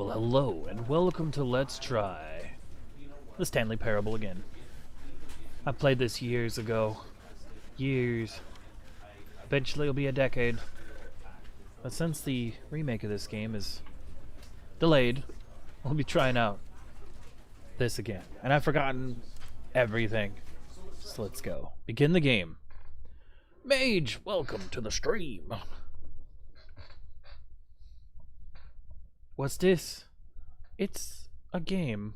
Well, hello, and welcome to Let's Try the Stanley Parable again. I played this years ago. Years. Eventually it'll be a decade. But since the remake of this game is delayed, we'll be trying out this again. And I've forgotten everything. So let's go. Begin the game. Mage, welcome to the stream. What's this? It's a game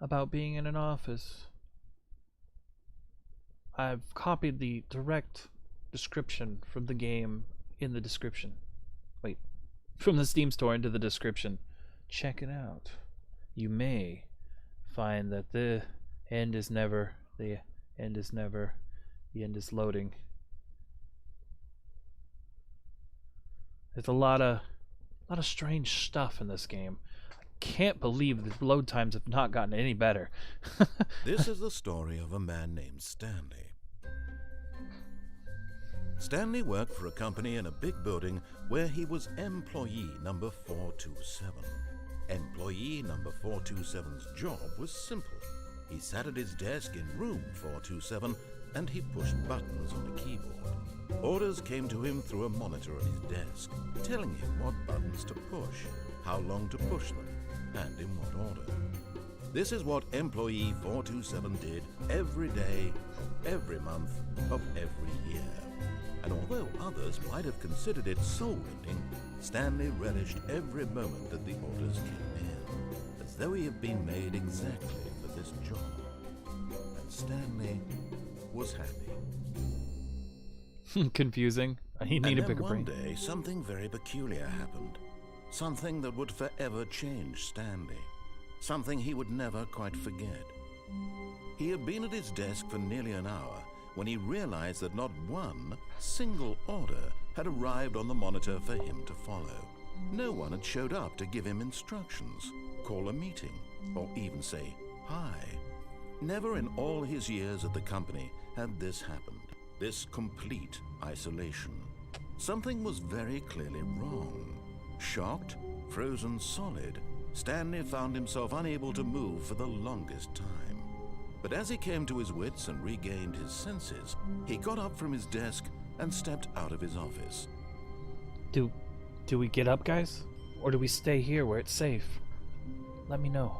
about being in an office. I've copied the direct description from the game in the description. Wait, from the Steam store into the description. Check it out. You may find that the end is never, the end is never, the end is loading. There's a lot of strange stuff in this game. I can't believe the load times have not gotten any better. This is the story of a man named Stanley. Stanley worked for a company in a big building where he was employee number 427. Employee number 427's job was simple. He sat at his desk in room 427 and he pushed buttons on the keyboard. Orders came to him through a monitor on his desk, telling him what buttons to push, how long to push them, and in what order. This is what employee 427 did every day, every month, of every year. And although others might have considered it soul-rending, Stanley relished every moment that the orders came in, as though he had been made exactly for this job. And Stanley was happy. Confusing. I need a bigger brain. One day, something very peculiar happened. Something that would forever change Stanley. Something he would never quite forget. He had been at his desk for nearly an hour when he realized that not one single order had arrived on the monitor for him to follow. No one had showed up to give him instructions, call a meeting, or even say hi. Never in all his years at the company had this happened. This complete isolation. Something was very clearly wrong. Shocked, frozen solid, Stanley found himself unable to move for the longest time. But as he came to his wits and regained his senses, he got up from his desk and stepped out of his office. Do we get up, guys? Or do we stay here where it's safe? Let me know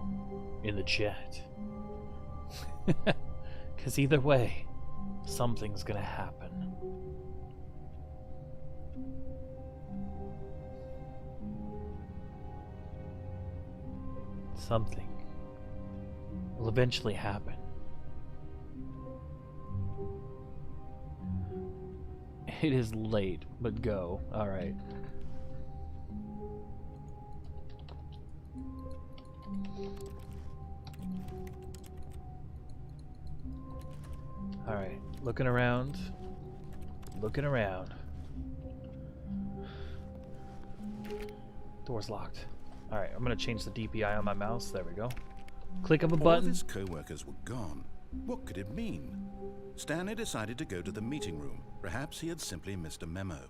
in the chat. 'Cause either way, something's gonna happen. Something will eventually happen. It is late, but go. Alright. Alright, looking around. Looking around. Door's locked. Alright, I'm gonna change the DPI on my mouse. There we go. Click of a button. All his co-workers were gone. What could it mean? Stanley decided to go to the meeting room. Perhaps he had simply missed a memo.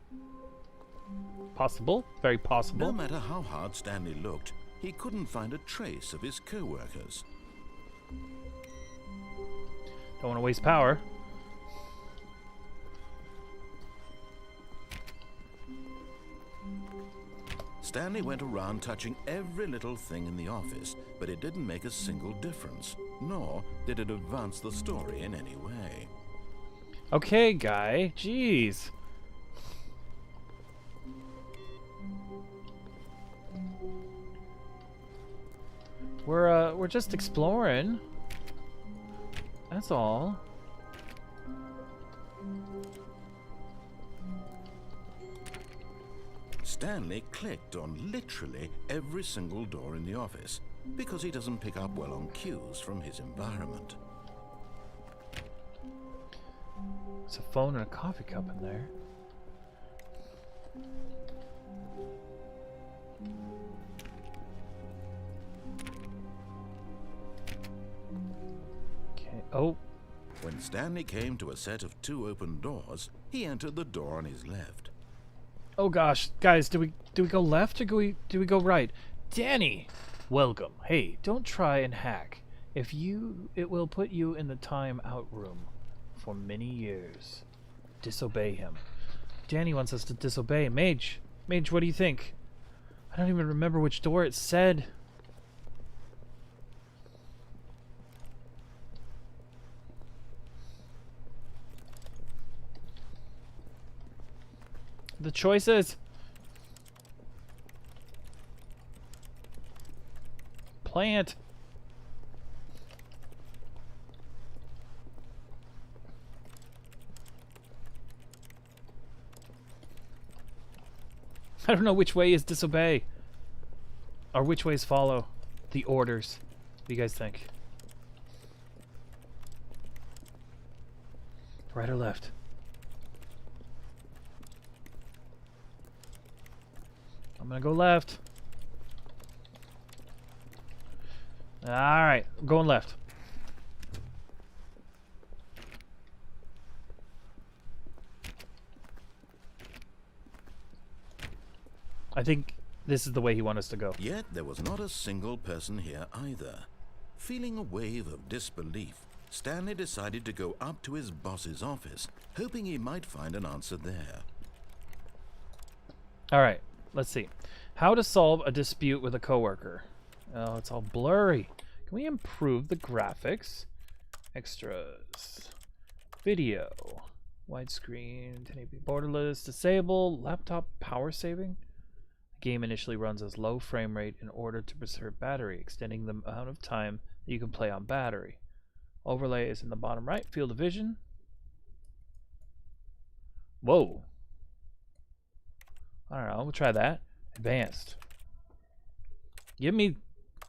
Possible. Very possible. No matter how hard Stanley looked, he couldn't find a trace of his co-workers. Don't want to waste power. Stanley went around touching every little thing in the office, but it didn't make a single difference, nor did it advance the story in any way. Okay, guy. Jeez. We're just exploring. That's all. Stanley clicked on literally every single door in the office because he doesn't pick up well on cues from his environment. There's a phone and a coffee cup in there. Okay. Oh. When Stanley came to a set of 2 open doors, he entered the door on his left. Oh gosh, guys, do we go left or do we go right? Danny! Welcome. Hey, don't try and hack. It will put you in the time out room for many years. Disobey him. Danny wants us to disobey. Mage, what do you think? I don't even remember which door it said. The choices. Plant. I don't know which way is disobey. Or which ways follow the orders. What do you guys think? Right or left? I'm gonna go left. Alright, I'm going left. I think this is the way he wants us to go. Yet there was not a single person here either. Feeling a wave of disbelief, Stanley decided to go up to his boss's office, hoping he might find an answer there. Alright, let's see. How to solve a dispute with a coworker. Oh, it's all blurry. Can we improve the graphics? Extras. Video. Widescreen. 1080p borderless. Disable. Laptop power saving. The game initially runs as low frame rate in order to preserve battery, extending the amount of time that you can play on battery. Overlay is in the bottom right. Field of vision. Whoa. I don't know. We'll try that. Advanced. Give me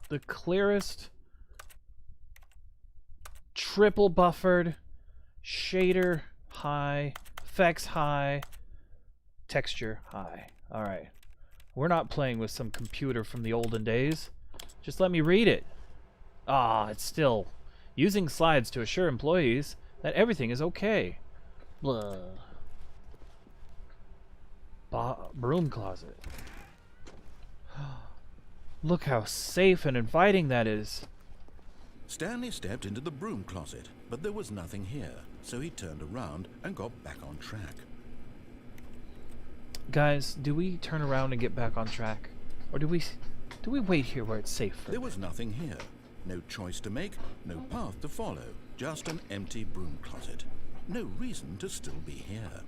the clearest, triple buffered, shader high, effects high, texture high. Alright. We're not playing with some computer from the olden days. Just let me read it. Ah, it's still using slides to assure employees that everything is okay. Blah. Broom closet. Look how safe and inviting that is. Stanley stepped into the broom closet, but there was nothing here, so he turned around and got back on track. Guys, do we turn around and get back on track? Or do we wait here where it's safe for There was nothing here. No choice to make, no path to follow, just an empty broom closet. No reason to still be here.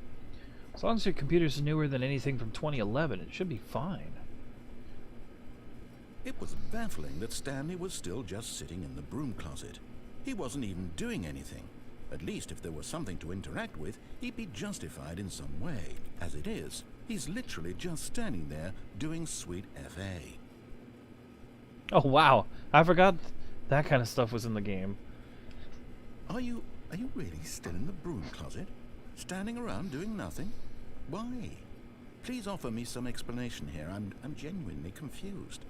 As long as your computer's newer than anything from 2011, it should be fine. It was baffling that Stanley was still just sitting in the broom closet. He wasn't even doing anything. At least if there was something to interact with, he'd be justified in some way. As it is, he's literally just standing there doing sweet FA. Oh wow, I forgot that kind of stuff was in the game. Are you really still in the broom closet? Standing around doing nothing? Why? Please offer me some explanation here. I'm genuinely confused.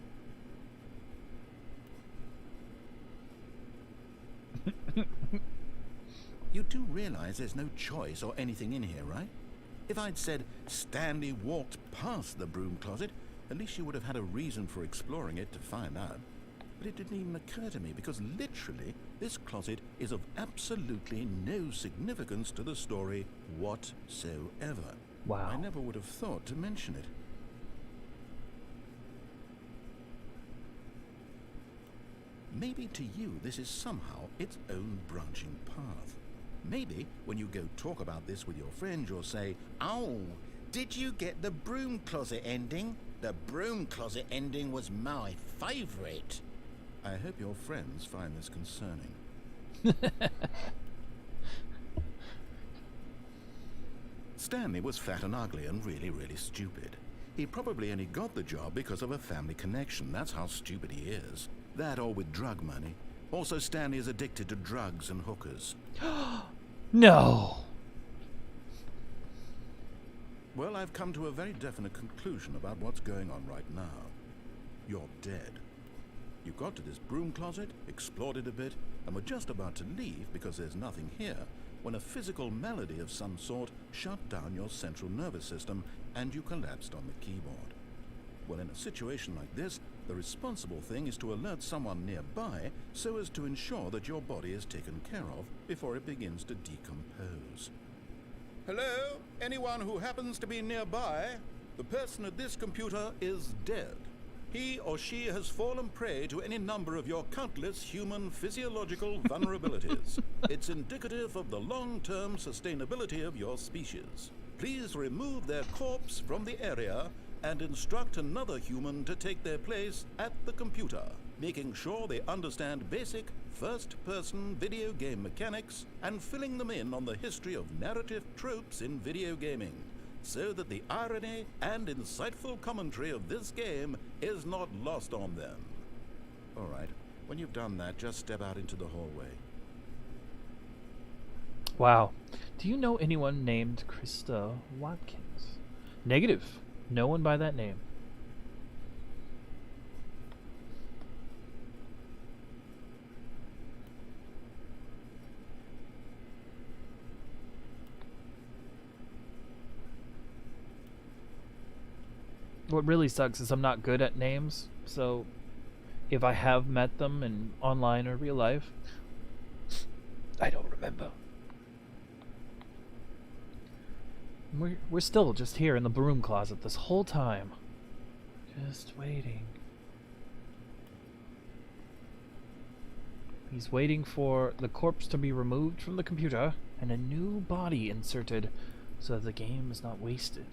You do realize there's no choice or anything in here, right? If I'd said Stanley walked past the broom closet, at least you would have had a reason for exploring it to find out. But it didn't even occur to me because literally this closet is of absolutely no significance to the story whatsoever. Wow. I never would have thought to mention it. Maybe to you this is somehow its own branching path. Maybe when you go talk about this with your friend, you'll say, "Oh, did you get the broom closet ending? The broom closet ending was my favorite." I hope your friends find this concerning. Stanley was fat and ugly and really, really stupid. He probably only got the job because of a family connection. That's how stupid he is. That or with drug money. Also, Stanley is addicted to drugs and hookers. No. Well, I've come to a very definite conclusion about what's going on right now. You're dead. You got to this broom closet, explored it a bit, and were just about to leave because there's nothing here, when a physical malady of some sort shut down your central nervous system and you collapsed on the keyboard. Well, in a situation like this, The responsible thing is to alert someone nearby so as to ensure that your body is taken care of before it begins to decompose. Hello? Anyone who happens to be nearby? The person at this computer is dead. He or she has fallen prey to any number of your countless human physiological vulnerabilities. It's indicative of the long-term sustainability of your species. Please remove their corpse from the area and instruct another human to take their place at the computer, making sure they understand basic first-person video game mechanics and filling them in on the history of narrative tropes in video gaming, so that the irony and insightful commentary of this game is not lost on them. All right, when you've done that, just step out into the hallway. Wow. Do you know anyone named Krista Watkins? Negative. No one by that name. What really sucks is I'm not good at names, so if I have met them in online or real life, I don't remember. We're still just here in the broom closet this whole time. Just waiting. He's waiting for the corpse to be removed from the computer and a new body inserted so that the game is not wasted.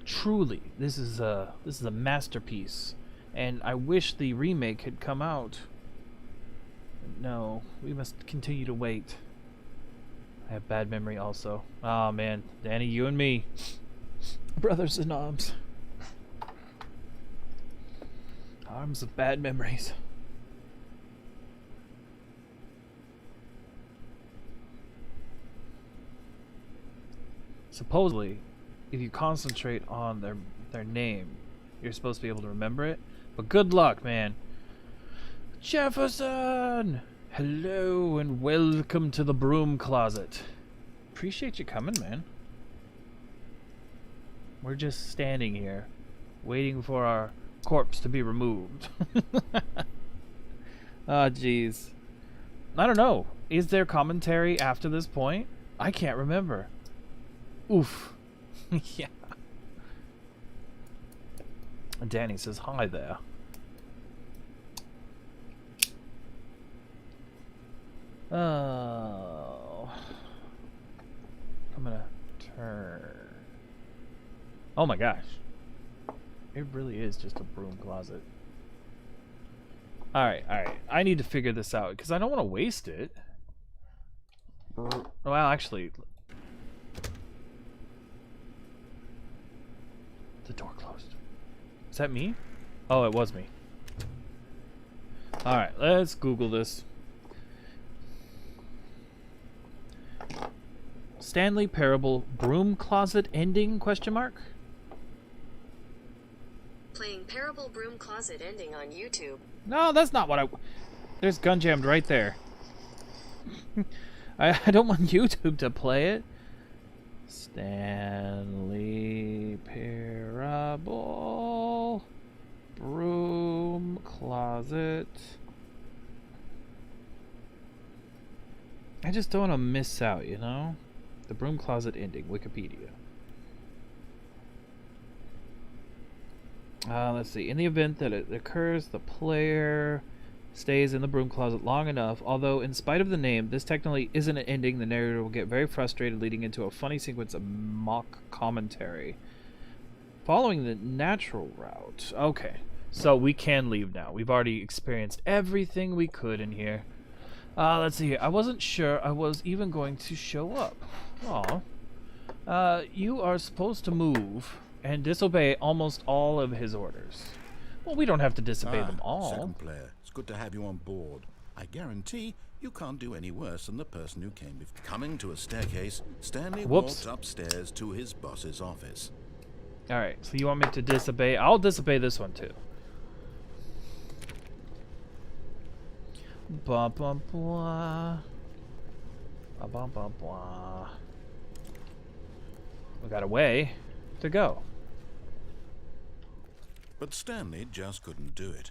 Truly, this is a masterpiece, and I wish the remake had come out. But no, we must continue to wait. I have bad memory also. Oh man, Danny, you and me, brothers in arms. Arms of bad memories. Supposedly, if you concentrate on their name, you're supposed to be able to remember it. But good luck, man. Jefferson! Hello and welcome to the broom closet. Appreciate you coming, man. We're just standing here, waiting for our corpse to be removed. Ah, jeez. I don't know. Is there commentary after this point? I can't remember. Oof. Yeah. And Danny says hi there. Oh. I'm gonna turn. Oh my gosh. It really is just a broom closet. Alright. I need to figure this out because I don't want to waste it. Well, actually, the door closed. Is that me? Oh, it was me. Alright, let's Google this. Stanley Parable broom closet ending ? Playing Parable broom closet ending on YouTube. No, that's not what I... There's gun jammed right there. I don't want YouTube to play it. Stanley Parable broom closet. I just don't want to miss out, you know? The broom closet ending, Wikipedia. Let's see. In the event that it occurs, the player stays in the broom closet long enough. Although, in spite of the name, this technically isn't an ending. The narrator will get very frustrated, leading into a funny sequence of mock commentary. Following the natural route. Okay. So we can leave now. We've already experienced everything we could in here. Let's see here. I wasn't sure I was even going to show up. Aw. You are supposed to move and disobey almost all of his orders. Well, we don't have to disobey them all. Second player, it's good to have you on board. I guarantee you can't do any worse than the person who came before. Coming to a staircase, Stanley walked upstairs to his boss's office. Alright, so you want me to disobey? I'll disobey this one too. Blah, blah, blah. Blah, blah, blah. We got a way to go. But Stanley just couldn't do it.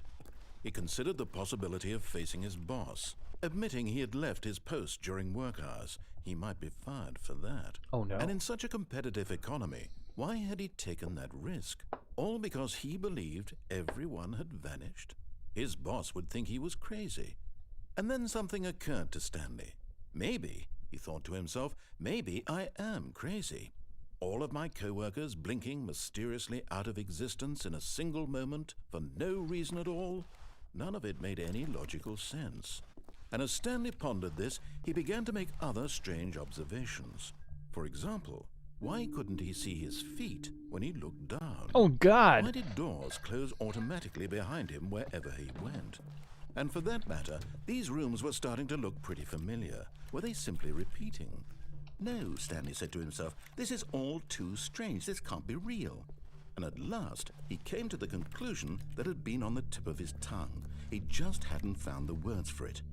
He considered the possibility of facing his boss, admitting he had left his post during work hours. He might be fired for that. Oh no. And in such a competitive economy, why had he taken that risk? All because he believed everyone had vanished? His boss would think he was crazy. And then something occurred to Stanley. Maybe, he thought to himself, maybe I am crazy. All of my co-workers blinking mysteriously out of existence in a single moment for no reason at all? None of it made any logical sense. And as Stanley pondered this, he began to make other strange observations. For example, why couldn't he see his feet when he looked down? Oh God! Why did doors close automatically behind him wherever he went? And for that matter, these rooms were starting to look pretty familiar. Were they simply repeating? No, Stanley said to himself, this is all too strange. This can't be real. And at last, he came to the conclusion that had been on the tip of his tongue. He just hadn't found the words for it.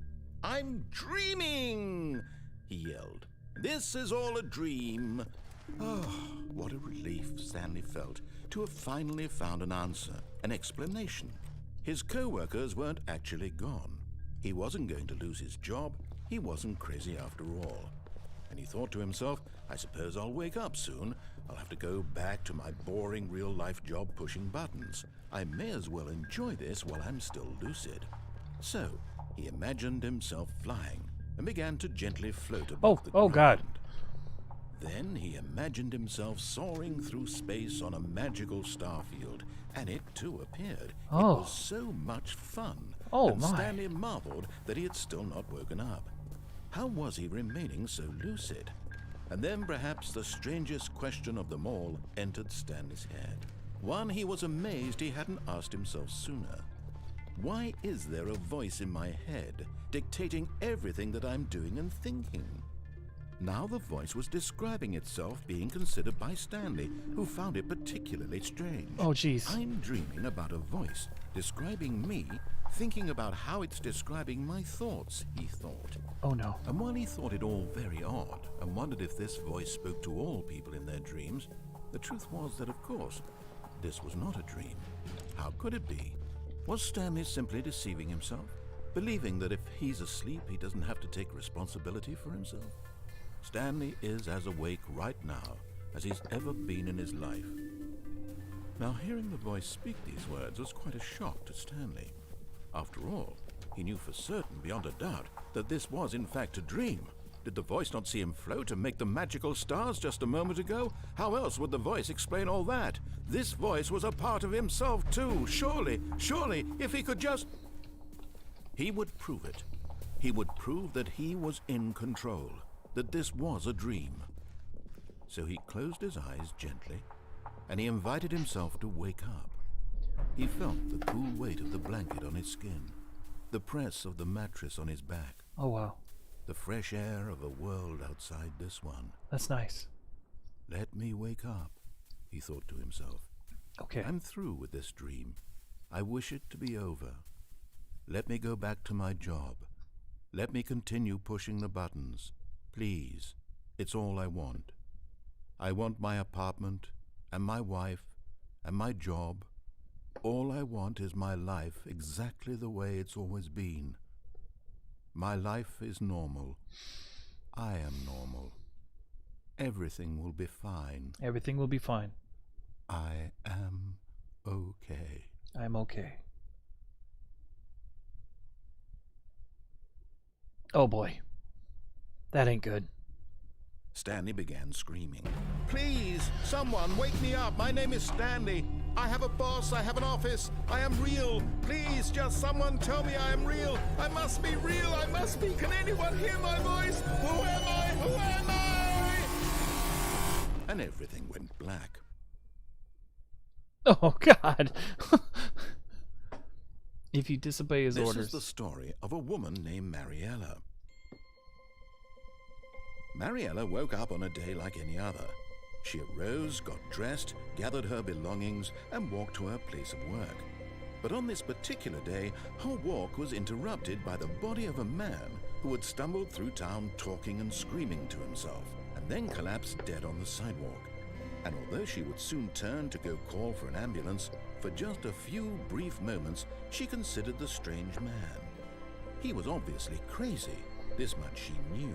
"I'm dreaming!" he yelled. "This is all a dream." Oh, what a relief Stanley felt to have finally found an answer, an explanation. His co-workers weren't actually gone. He wasn't going to lose his job. He wasn't crazy after all. And he thought to himself, I suppose I'll wake up soon. I'll have to go back to my boring real-life job pushing buttons. I may as well enjoy this while I'm still lucid. So, he imagined himself flying and began to gently float above the ground. Oh God. Then he imagined himself soaring through space on a magical starfield, and it too appeared. Oh. It was so much fun. Oh, and my. Stanley marveled that he had still not woken up. How was he remaining so lucid? And then perhaps the strangest question of them all entered Stanley's head. One he was amazed he hadn't asked himself sooner. Why is there a voice in my head dictating everything that I'm doing and thinking? Now the voice was describing itself being considered by Stanley, who found it particularly strange. Oh jeez. I'm dreaming about a voice describing me, thinking about how it's describing my thoughts, he thought. Oh no. And while he thought it all very odd and wondered if this voice spoke to all people in their dreams, the truth was that, of course, this was not a dream. How could it be? Was Stanley simply deceiving himself, believing that if he's asleep, he doesn't have to take responsibility for himself? Stanley is as awake right now as he's ever been in his life. Now, hearing the voice speak these words was quite a shock to Stanley. After all, he knew for certain, beyond a doubt, that this was in fact a dream. Did the voice not see him float and make the magical stars just a moment ago? How else would the voice explain all that? This voice was a part of himself too. Surely, if he could just... He would prove it. He would prove that he was in control, that this was a dream. So he closed his eyes gently, and he invited himself to wake up. He felt the cool weight of the blanket on his skin, the press of the mattress on his back, Oh wow. the fresh air of a world outside this one. That's nice. Let me wake up, he thought to himself. Okay. I'm through with this dream. I wish it to be over. Let me go back to my job. Let me continue pushing the buttons. Please, it's all I want. I want my apartment, and my wife, and my job. All I want is my life exactly the way it's always been. My life is normal. I am normal. Everything will be fine. Everything will be fine. I am okay. I'm okay. Oh boy. That ain't good. Stanley began screaming. Please, someone, wake me up. My name is Stanley. I have a boss. I have an office. I am real. Please, just someone tell me I am real. I must be real. I must be. Can anyone hear my voice? Who am I? Who am I? And everything went black. Oh God. If you disobey his This orders. is the story of a woman named Mariella. Mariella woke up on a day like any other. She arose, got dressed, gathered her belongings, and walked to her place of work. But on this particular day, her walk was interrupted by the body of a man who had stumbled through town talking and screaming to himself, and then collapsed dead on the sidewalk. And although she would soon turn to go call for an ambulance, For just a few brief moments, she considered the strange man. He was obviously crazy. This much she knew.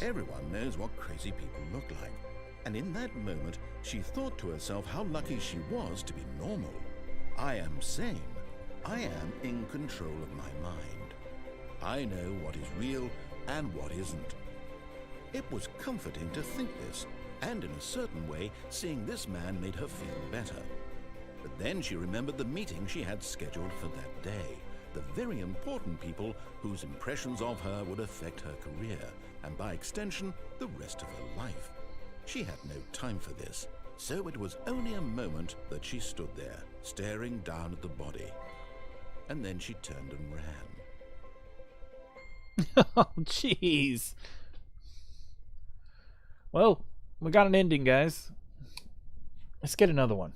Everyone knows what crazy people look like. And in that moment, she thought to herself how lucky she was to be normal. I am sane. I am in control of my mind. I know what is real and what isn't. It was comforting to think this, and in a certain way, seeing this man made her feel better. But then she remembered the meeting she had scheduled for that day. The very important people whose impressions of her would affect her career, and by extension, the rest of her life. She had no time for this, so it was only a moment that she stood there, staring down at the body. And then she turned and ran. Oh, jeez. Well, we got an ending, guys. Let's get another one.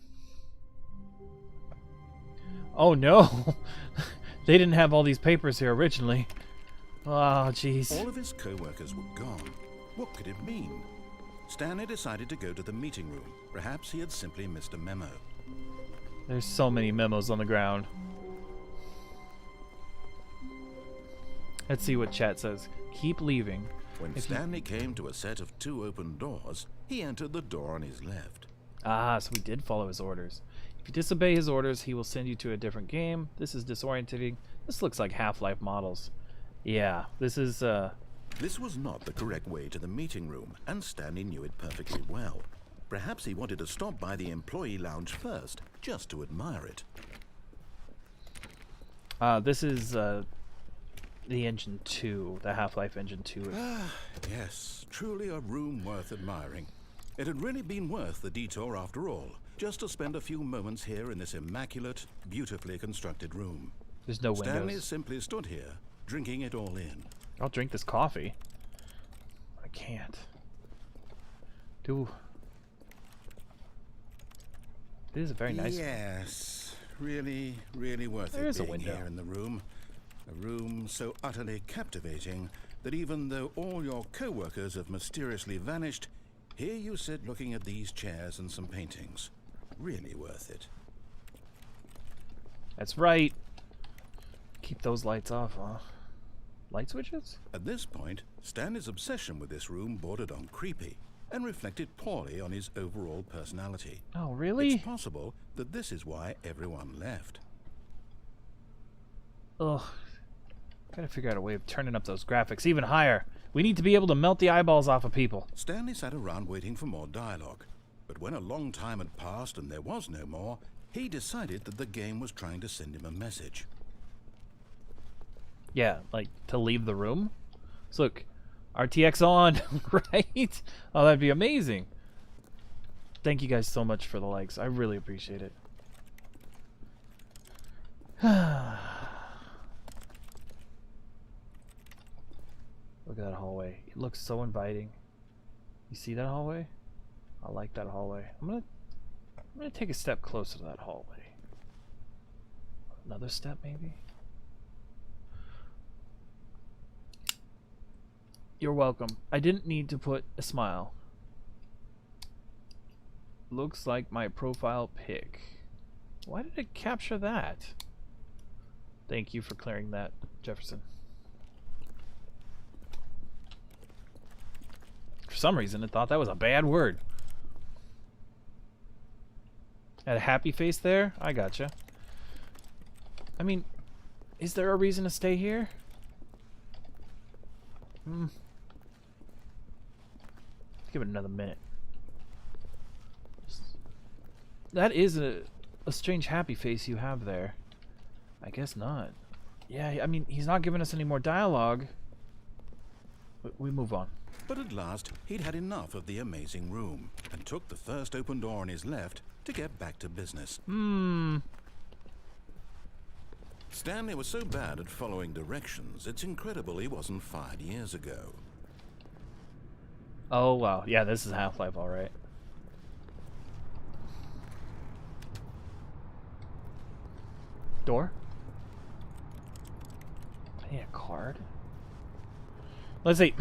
Oh, no. They didn't have all these papers here originally. Oh, jeez. All of his co-workers were gone. What could it mean? Stanley decided to go to the meeting room. Perhaps he had simply missed a memo. There's so many memos on the ground. Let's see what chat says. Keep leaving. When Stanley came to a set of 2 open doors, he entered the door on his left. Ah, so we did follow his orders. If you disobey his orders, he will send you to a different game. This is disorientating. This looks like Half-Life models. Yeah, this is, This was not the correct way to the meeting room, and Stanley knew it perfectly well. Perhaps he wanted to stop by the employee lounge first, just to admire it. This is, the Engine 2, the Half-Life Engine 2. Ah, yes, truly a room worth admiring. It had really been worth the detour after all, just to spend a few moments here in this immaculate, beautifully constructed room. There's no windows. Stanley simply stood here, drinking it all in. I'll drink this coffee. I can't. Dude. This is a very nice. Yes, really, really worth There it is a being window. here in the room. A room so utterly captivating that even though all your co-workers have mysteriously vanished, here you sit looking at these chairs and some paintings. Really worth it. That's right. Keep those lights off, huh? Light switches? At this point, Stanley's obsession with this room bordered on creepy and reflected poorly on his overall personality. Oh, really? It's possible that this is why everyone left. Ugh. Gotta figure out a way of turning up those graphics even higher. We need to be able to melt the eyeballs off of people. Stanley sat around waiting for more dialogue, but when a long time had passed and there was no more, he decided that the game was trying to send him a message. Yeah, like to leave the room. So look, RTX on, right? Oh, that'd be amazing. Thank you guys so much for the likes. I really appreciate it. Look at that hallway. It looks so inviting. You see that hallway? I like that hallway. I'm gonna take a step closer to that hallway. Another step, maybe? You're welcome. I didn't need to put a smile. Looks like my profile pic. Why did it capture that? Thank you for clearing that, Jefferson. For some reason, it thought that was a bad word. Had a happy face there? I gotcha. I mean, is there a reason to stay here? Let's give it another minute. That is a strange happy face you have there. I guess not. Yeah, I mean, he's not giving us any more dialogue. We move on. But at last, he'd had enough of the amazing room and took the first open door on his left to get back to business. Stanley was so bad at following directions, it's incredible he wasn't fired years ago. Oh, wow. Yeah, this is Half-Life, alright. Door? I need a card. Let's see.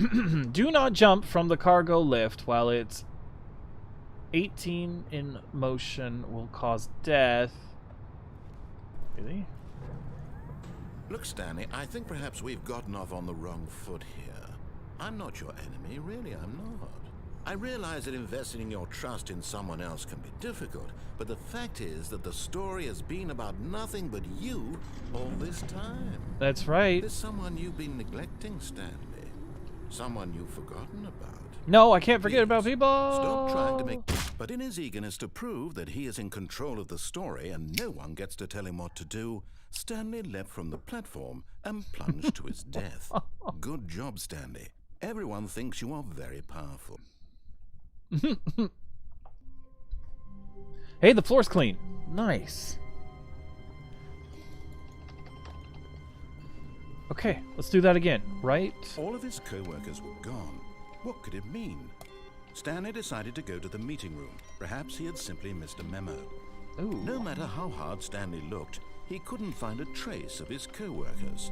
Do not jump from the cargo lift while it's 18 in motion will cause death. Really? Look, Stanley, I think perhaps we've gotten off on the wrong foot here. I'm not your enemy, really, I'm not. I realize that investing your trust in someone else can be difficult, but the fact is that the story has been about nothing but you all this time. That's right. There's someone you've been neglecting, Stanley. Someone you've forgotten about. No, I can't forget Please, about people. Stop trying to make... But in his eagerness to prove that he is in control of the story and no one gets to tell him what to do, Stanley leapt from the platform and plunged to his death. Good job, Stanley. Everyone thinks you are very powerful. Hey, the floor's clean. Nice. Okay, let's do that again, right? All of his co-workers were gone. What could it mean? Stanley decided to go to the meeting room. Perhaps he had simply missed a memo. Ooh. No matter how hard Stanley looked, he couldn't find a trace of his co-workers.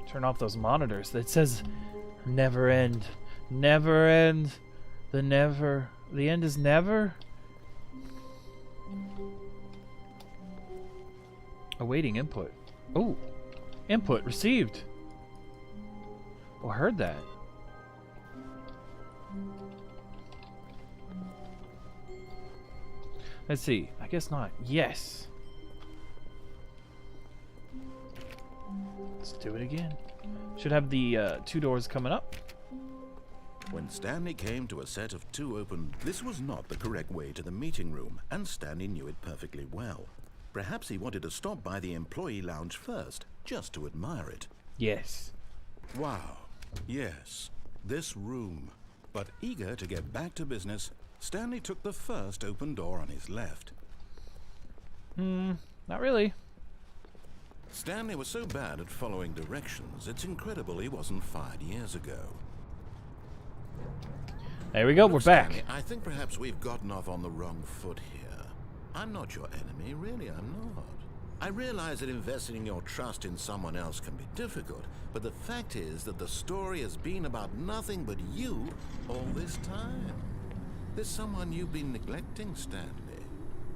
Turn off those monitors. It says never end. Never end. The end is never. Awaiting input. Oh, input received. Oh, I heard that. Let's see. I guess not. Yes. Let's do it again. Should have the 2 doors coming up. When Stanley came to a set of 2 open, this was not the correct way to the meeting room, and Stanley knew it perfectly well. Perhaps he wanted to stop by the employee lounge first, just to admire it. Yes. Wow. Yes, this room. But eager to get back to business, Stanley took the first open door on his left. Not really. Stanley was so bad at following directions, it's incredible he wasn't fired years ago. There we go, we're back. Stanley, I think perhaps we've gotten off on the wrong foot here. I'm not your enemy, really, I'm not. I realize that investing your trust in someone else can be difficult, but the fact is that the story has been about nothing but you all this time. There's someone you've been neglecting, Stanley.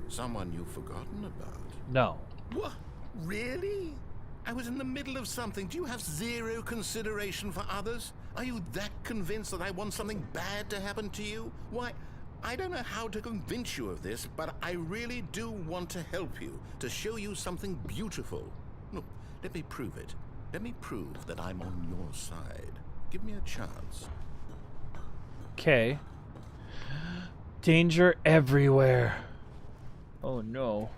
Someone you've forgotten about. No. What? Really? I was in the middle of something. Do you have zero consideration for others? Are you that convinced that I want something bad to happen to you? Why, I don't know how to convince you of this, but I really do want to help you, to show you something beautiful. Look, let me prove it. Let me prove that I'm on your side. Give me a chance. Okay. Danger everywhere. Oh no.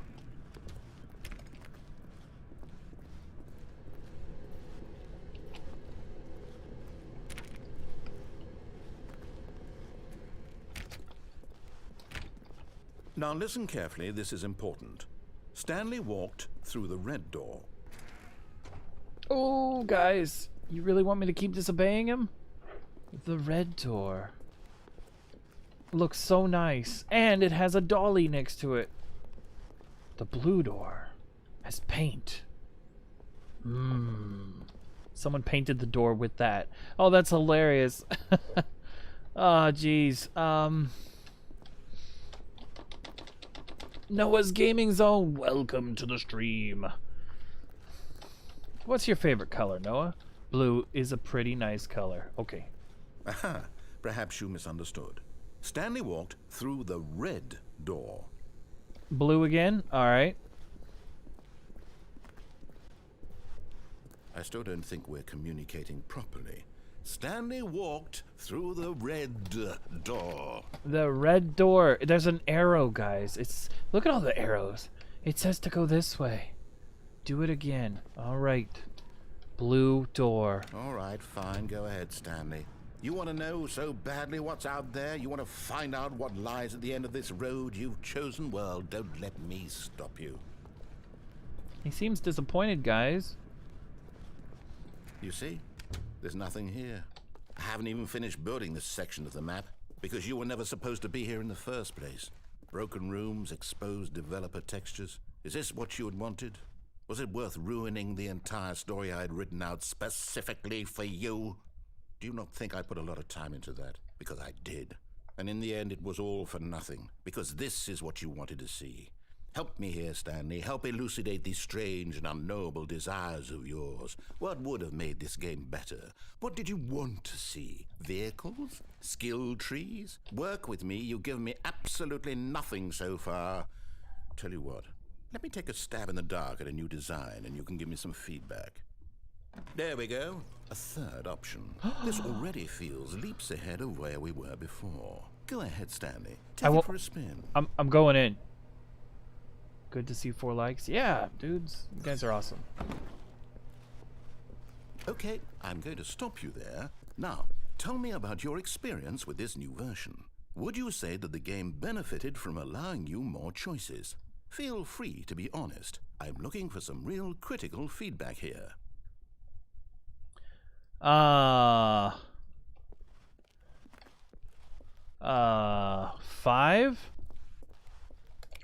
Now listen carefully, this is important. Stanley walked through the red door. Oh, guys. You really want me to keep disobeying him? The red door. Looks so nice. And it has a dolly next to it. The blue door has paint. Someone painted the door with that. Oh, that's hilarious. Oh, jeez. Noah's Gaming Zone, welcome to the stream. What's your favorite color, Noah? Blue is a pretty nice color. Okay. Aha, perhaps you misunderstood. Stanley walked through the red door. Blue again? Alright. I still don't think we're communicating properly. Stanley walked through the red door. The red door. There's an arrow, guys. Look at all the arrows. It says to go this way. Do it again. Alright. Blue door. All right, fine. Go ahead, Stanley. You want to know so badly what's out there? You want to find out what lies at the end of this road you've chosen? Well, don't let me stop you. He seems disappointed, guys. You see? There's nothing here. I haven't even finished building this section of the map because you were never supposed to be here in the first place. Broken rooms, exposed developer textures. Is this what you had wanted? Was it worth ruining the entire story I had written out specifically for you? Do you not think I put a lot of time into that? Because I did. And in the end, it was all for nothing. Because this is what you wanted to see. Help me here, Stanley. Help elucidate these strange and unknowable desires of yours. What would have made this game better? What did you want to see? Vehicles? Skill trees? Work with me. You've given me absolutely nothing so far. Tell you what, let me take a stab in the dark at a new design and you can give me some feedback. There we go. A third option. This already feels leaps ahead of where we were before. Go ahead, Stanley. Take it for a spin. I'm going in. Good to see 4 likes. Yeah, dudes. You guys are awesome. Okay, I'm going to stop you there. Now, tell me about your experience with this new version. Would you say that the game benefited from allowing you more choices? Feel free to be honest. I'm looking for some real critical feedback here. 5?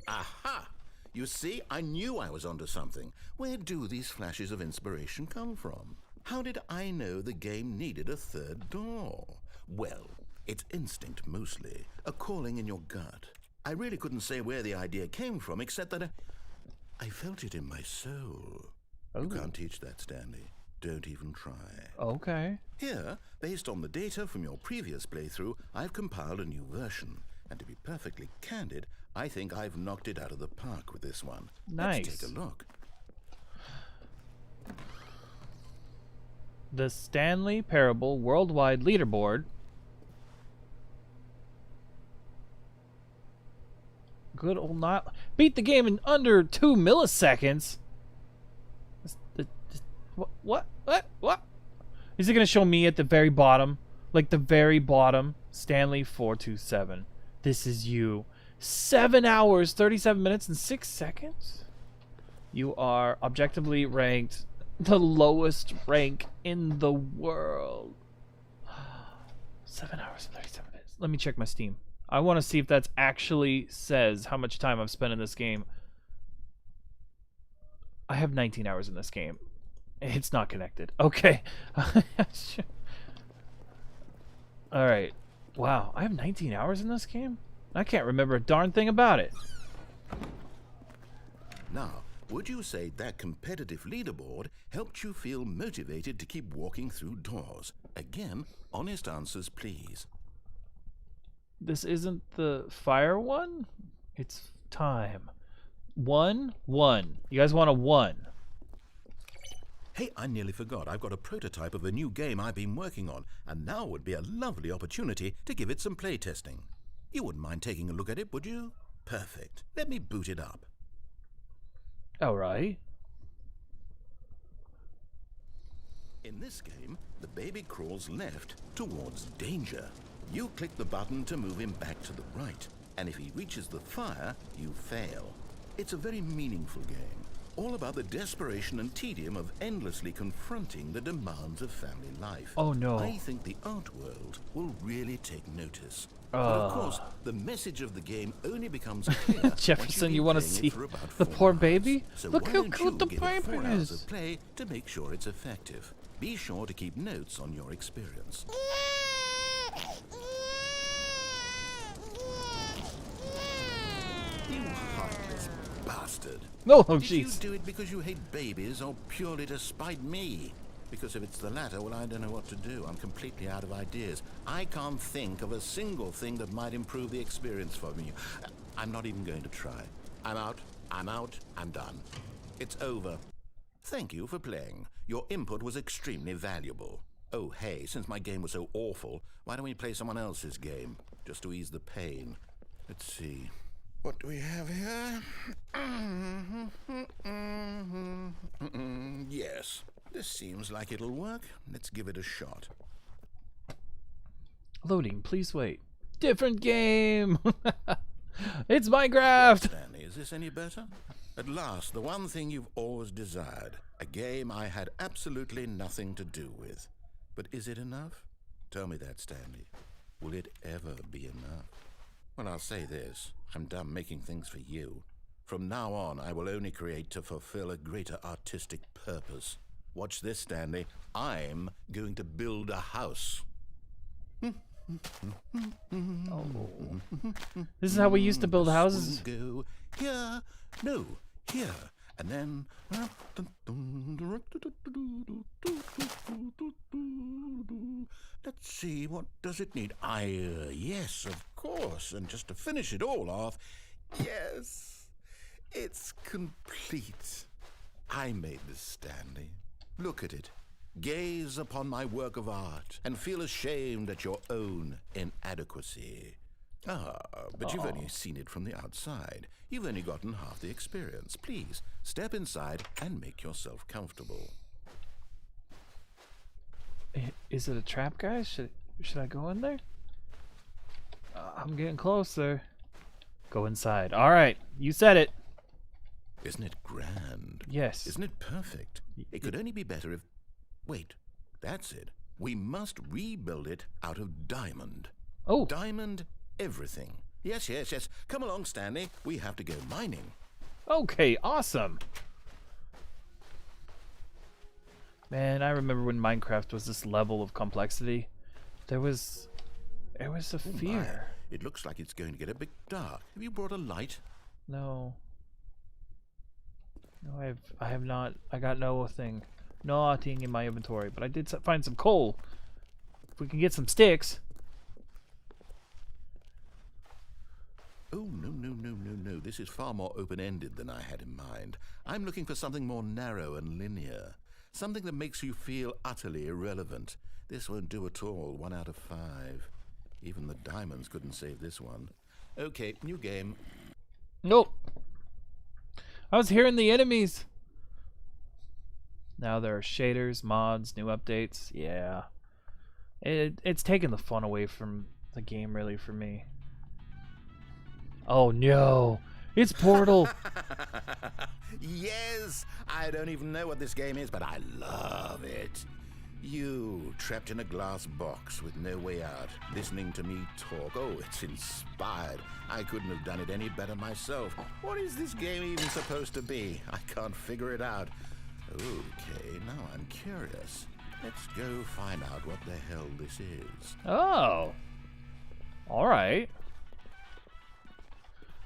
Aha! You see, I knew I was onto something. Where do these flashes of inspiration come from? How did I know the game needed a third door? Well, it's instinct mostly, a calling in your gut. I really couldn't say where the idea came from, except that I felt it in my soul. Oh. You can't teach that, Stanley. Don't even try. Okay. Here, based on the data from your previous playthrough, I've compiled a new version. And to be perfectly candid, I think I've knocked it out of the park with this one. Nice. Let's take a look. The Stanley Parable Worldwide Leaderboard. Good old not beat the game in under 2 milliseconds. What? Is it gonna show me at the very bottom? Like the very bottom? Stanley 427. This is you. 7 hours, 37 minutes, and 6 seconds? You are objectively ranked the lowest rank in the world. 7 hours and 37 minutes. Let me check my Steam. I want to see if that actually says how much time I've spent in this game. I have 19 hours in this game. It's not connected. Okay. Alright. Wow, I have 19 hours in this game? I can't remember a darn thing about it. Now, would you say that competitive leaderboard helped you feel motivated to keep walking through doors? Again, honest answers, please. This isn't the fire one? It's time. 1, 1. You guys want a 1? Hey, I nearly forgot. I've got a prototype of a new game I've been working on, and now would be a lovely opportunity to give it some playtesting. You wouldn't mind taking a look at it, would you? Perfect. Let me boot it up. Alright. In this game, the baby crawls left towards danger. You click the button to move him back to the right, and if he reaches the fire, you fail. It's a very meaningful game, all about the desperation and tedium of endlessly confronting the demands of family life. Oh no. I think the art world will really take notice. But of course, the message of the game only becomes clear. Jefferson, you want to see the poor baby? So Look why how don't cute you the give it baby 4 hours is. of play to make sure it's effective. Be sure to keep notes on your experience. You heartless bastard. No, oh Did you jeez. do it because you hate babies or purely to spite me? Because if it's the latter, well, I don't know what to do. I'm completely out of ideas. I can't think of a single thing that might improve the experience for me. I'm not even going to try. I'm out, I'm done. It's over. Thank you for playing. Your input was extremely valuable. Oh, hey, since my game was so awful, why don't we play someone else's game? Just to ease the pain. Let's see. What do we have here? Yes. This seems like it'll work. Let's give it a shot. Loading, please wait. Different game! It's Minecraft! Stanley, is this any better? At last, the one thing you've always desired. A game I had absolutely nothing to do with. But is it enough? Tell me that, Stanley. Will it ever be enough? Well, I'll say this. I'm done making things for you. From now on, I will only create to fulfill a greater artistic purpose. Watch this, Stanley. I'm going to build a house. Oh. This is how we used to build houses. Go here, no, here, and then. Let's see, what does it need? Yes, of course. And just to finish it all off, yes, it's complete. I made this, Stanley. Look at it. Gaze upon my work of art and feel ashamed at your own inadequacy. But you've only seen it from the outside. You've only gotten half the experience. Please, step inside and make yourself comfortable. Is it a trap, guys? Should I go in there? I'm getting closer. Go inside. All right, you said it. Isn't it grand? Yes. Isn't it perfect? It could only be better if... Wait, that's it. We must rebuild it out of diamond. Oh. Diamond everything. Yes, yes, yes. Come along, Stanley. We have to go mining. Okay, awesome. Man, I remember when Minecraft was this level of complexity. There was a fear. My. It looks like it's going to get a bit dark. Have you brought a light? No. No, I have not. I got nothing in my inventory, but I did find some coal. If we can get some sticks. Oh, no. This is far more open-ended than I had in mind. I'm looking for something more narrow and linear. Something that makes you feel utterly irrelevant. This won't do at all. 1 out of 5. Even the diamonds couldn't save this one. Okay, new game. Nope. I was hearing the enemies. Now there are shaders, mods, new updates. Yeah. It's taken the fun away from the game, really, for me. Oh no. It's Portal. Yes! I don't even know what this game is, but I love it. You, trapped in a glass box with no way out, listening to me talk. Oh, it's inspired. I couldn't have done it any better myself. What is this game even supposed to be? I can't figure it out. Okay, now I'm curious. Let's go find out what the hell this is. Oh. Alright.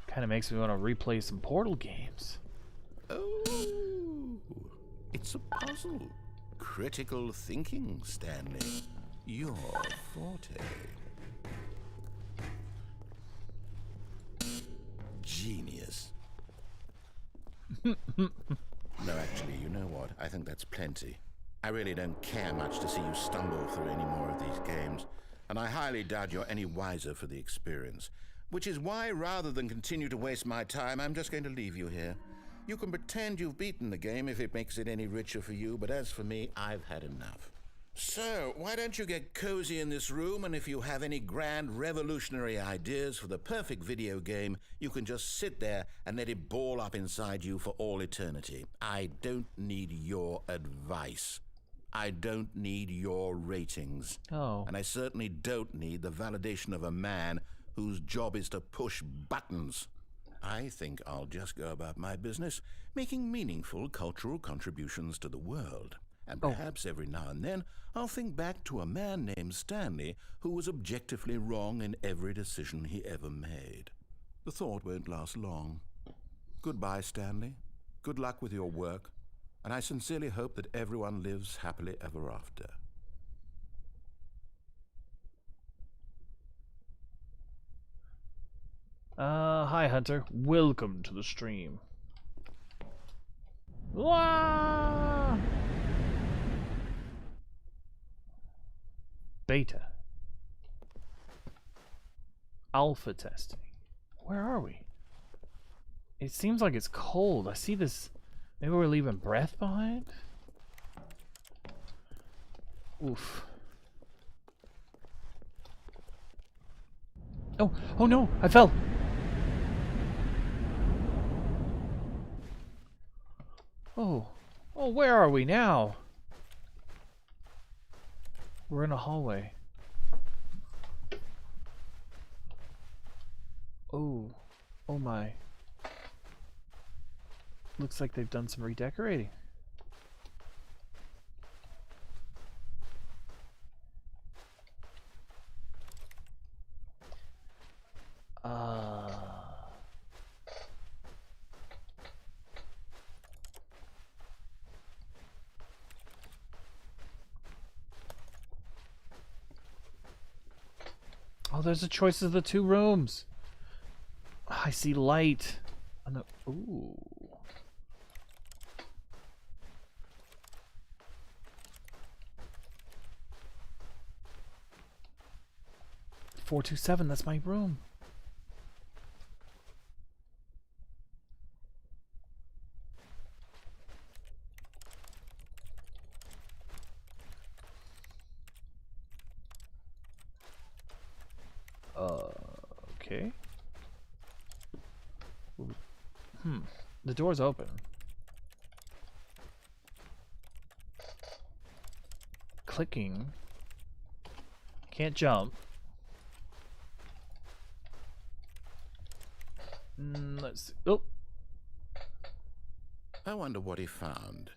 Kind of makes me want to replay some Portal games. Oh, it's a puzzle. Critical thinking, Stanley. Your forte. Genius. No, actually, you know what? I think that's plenty. I really don't care much to see you stumble through any more of these games, and I highly doubt you're any wiser for the experience. Which is why, rather than continue to waste my time, I'm just going to leave you here. You can pretend you've beaten the game if it makes it any richer for you, but as for me, I've had enough. So, why don't you get cozy in this room, and if you have any grand revolutionary ideas for the perfect video game, you can just sit there and let it ball up inside you for all eternity. I don't need your advice. I don't need your ratings. Oh. And I certainly don't need the validation of a man whose job is to push buttons. I think I'll just go about my business, making meaningful cultural contributions to the world. And perhaps every now and then, I'll think back to a man named Stanley who was objectively wrong in every decision he ever made. The thought won't last long. Goodbye, Stanley. Good luck with your work. And I sincerely hope that everyone lives happily ever after. Hi Hunter. Welcome to the stream. Wah! Beta. Alpha testing. Where are we? It seems like it's cold. I see this. Maybe we're leaving breath behind? Oof. Oh no, I fell. Oh, where are we now? We're in a hallway. Oh my. Looks like they've done some redecorating. Oh, there's a choice of the two rooms. I see light. On the, ooh. .427, that's my room. Okay. The door's open. Clicking. Can't jump. Let's see. Oh. I wonder what he found.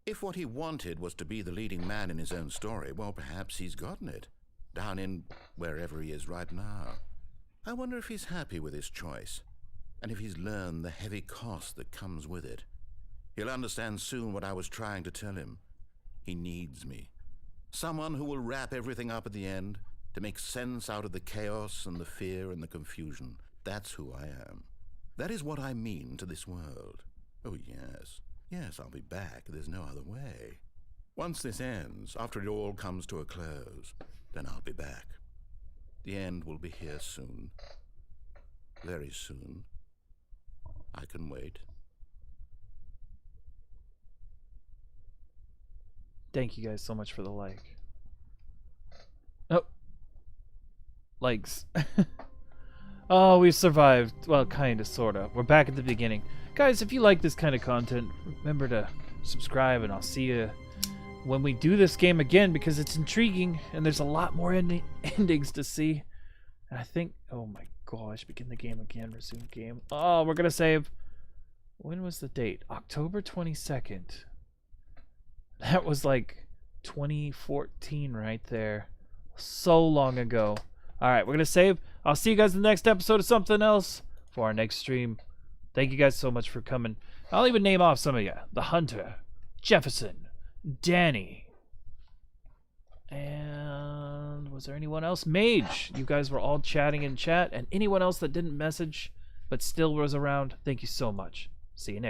If what he wanted was to be the leading man in his own story, well, perhaps he's gotten it. Down in wherever he is right now. I wonder if he's happy with his choice, and if he's learned the heavy cost that comes with it. He'll understand soon what I was trying to tell him. He needs me. Someone who will wrap everything up at the end, to make sense out of the chaos and the fear and the confusion. That's who I am. That is what I mean to this world. Oh, yes. Yes, I'll be back. There's no other way. Once this ends, after it all comes to a close, then I'll be back. The end will be here soon. Very soon. I can wait. Thank you guys so much for the like. Oh. Likes. Oh, we survived. Well, kinda, sorta. We're back at the beginning. Guys, if you like this kind of content, remember to subscribe, and I'll see you when we do this game again, because it's intriguing and there's a lot more endings to see. And I think, oh my gosh, begin the game again, resume game. Oh, we're gonna save. When was the date? October 22nd. That was like 2014 right there. So long ago. Alright, we're gonna save. I'll see you guys in the next episode of something else for our next stream. Thank you guys so much for coming. I'll even name off some of you. The Hunter, Jefferson, Danny, and was there anyone else? Mage. You guys were all chatting in chat, and anyone else that didn't message but still was around, thank you so much. See you next.